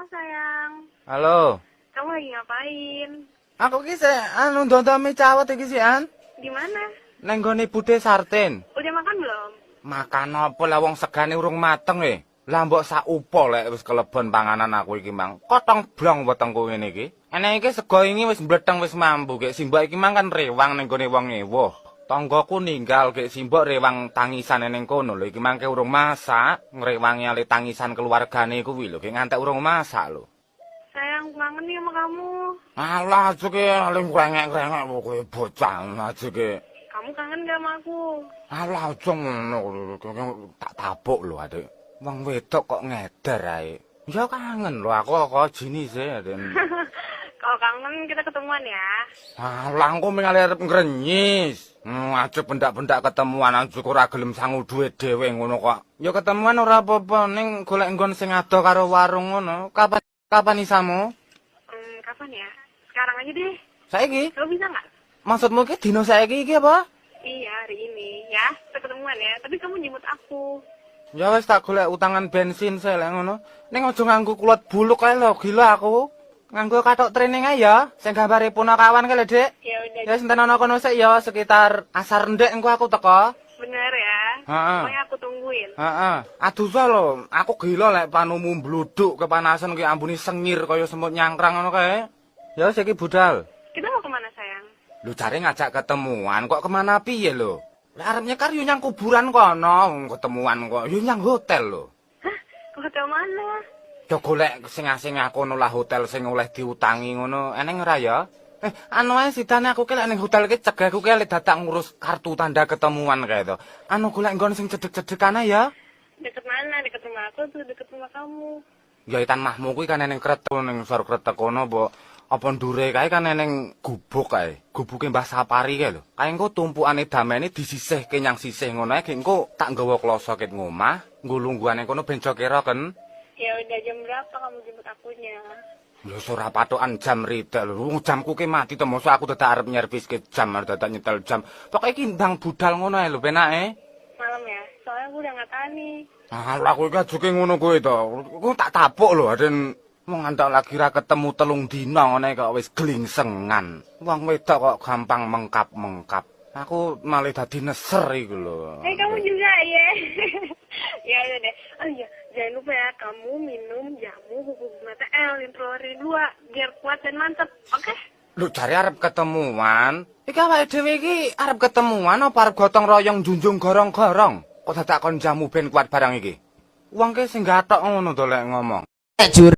sayang. Halo. Kamu lagi ngapain? Aku ki ndondomi cawet iki sih, An. Di mana? Nang gone Bude Sarten. Udah makan belum? Makan apa lah wong segane urung mateng Lah mbok sak upo lek wis kelebon panganan aku iki, Mang. Kotong blong wetengku ngene iki. Enek iki sego ini wis mbletheng wis mambu, Gek Simbok iki mang kan rewang ning gone wong ewuh. Tanggaku ninggal Gek Simbok rewang tangisan ning kono lho. Iki mangke urung masak, ngrewangi ale tangisan keluargane kuwi lho, Gek ngantek urung masak lho. Sayang, kangen nih sama kamu. Alah, ajuke aling krengek-krengek kowe bocah ajuke. Kamu kangen gak sama aku? Alah, aja ngono tak tabuk lho, Adik. Wong wedok kok ngeder ae. Ya kangen lho aku kok jenise, Den. Kalau kangen kita ketemuan ya. Alah, engko mengale arep ngrenyis. Aja bendak-bendak ketemuan aja ora gelem sangu duwe dhewe ngono kok. Ya ketemuan ora apa-apa ning golek nggon sing adoh karo warung ngono. Kapan isamu? Kapan ya? Sekarang aja deh. Saiki? Kamu bisa nggak? Maksudmu ki dino saiki iki apa? Iya, hari ini ya. Kita ketemuan ya. Tapi kamu jemput aku. Ya wis tak golek utangan bensin saya lek ngono. Ning aja nganggo kulot buluk kae lho, gila aku. Nganggo katok training ae ya. Sing gambare punakawan kae lho, Dik. Ya udah. Ya senten ana kono sik ya sekitar asar ndek engko aku teko. Bener ya. Heeh. Pokoknya aku tungguin. Heeh. Aduh lho, aku gila lek panumu bluduk kepanasan ki ambune sengir kaya semut nyangkrang ngono kae. Ya wis iki budal. Kita mau kemana sayang? Lu cari ngajak ketemuan kok kemana piye lho? Lek arep nyekar yo nyang kuburan kono, ketemuan kok yo nyang hotel lho. Hah? Ke hotel mana? Yo golek sing aku ngono lah hotel sing oleh diutangi ngono. Eneng ora ya? Anu ae sidane aku ki lek ning hotel ki cegah aku ki lek dadak ngurus kartu tanda ketemuan kae to. Anu golek nggon sing cedek-cedekan ae ya. Deket mana? Deket rumah aku tuh, deket rumah kamu. Ya itan mahmu kuwi kan ning kretek ning sor kretek kono mbok apa ndure kae kan ning gubuk kae. Gubuke Mbah Sapari kae lho. Kae engko tumpukane damene disisihke nyang sisih ngono ae engko tak nggawa kloso ket ngomah, nggo lungguhane kono ben kira kan. Ya udah, jam berapa kamu jemput akunya? Lho ora patokan jam ridak lho. Jamku ki mati to mosok aku dadak arep nyerviske jam arep dadak nyetel jam. Pokoke iki ndang budal ngono ae lho penake. Malam ya? Soalnya aku udah nggak tahan nih. Alah kowe iki ajuke ngono kowe to. Ku tak tapuk lho, Aden. Wong ngantek lagi ra ketemu 3 dina ngene kok wis glingsengan. Wong wedok kok gampang mengkap-mengkap. Aku malah dadi neser iku lho. Kamu juga ya. Ya udah deh. Oh iya, jangan lupa ya kamu minum jamu bubuk bunga TL Introlori 2 biar kuat dan mantep. Oke? Lu cari arep ketemuan. Iki awake dhewe iki arep ketemuan apa arep gotong royong junjung gorong-gorong? Kok dadak kon jamu ben kuat barang iki? Wong ki sing gathok ngono to lek ngomong. Jur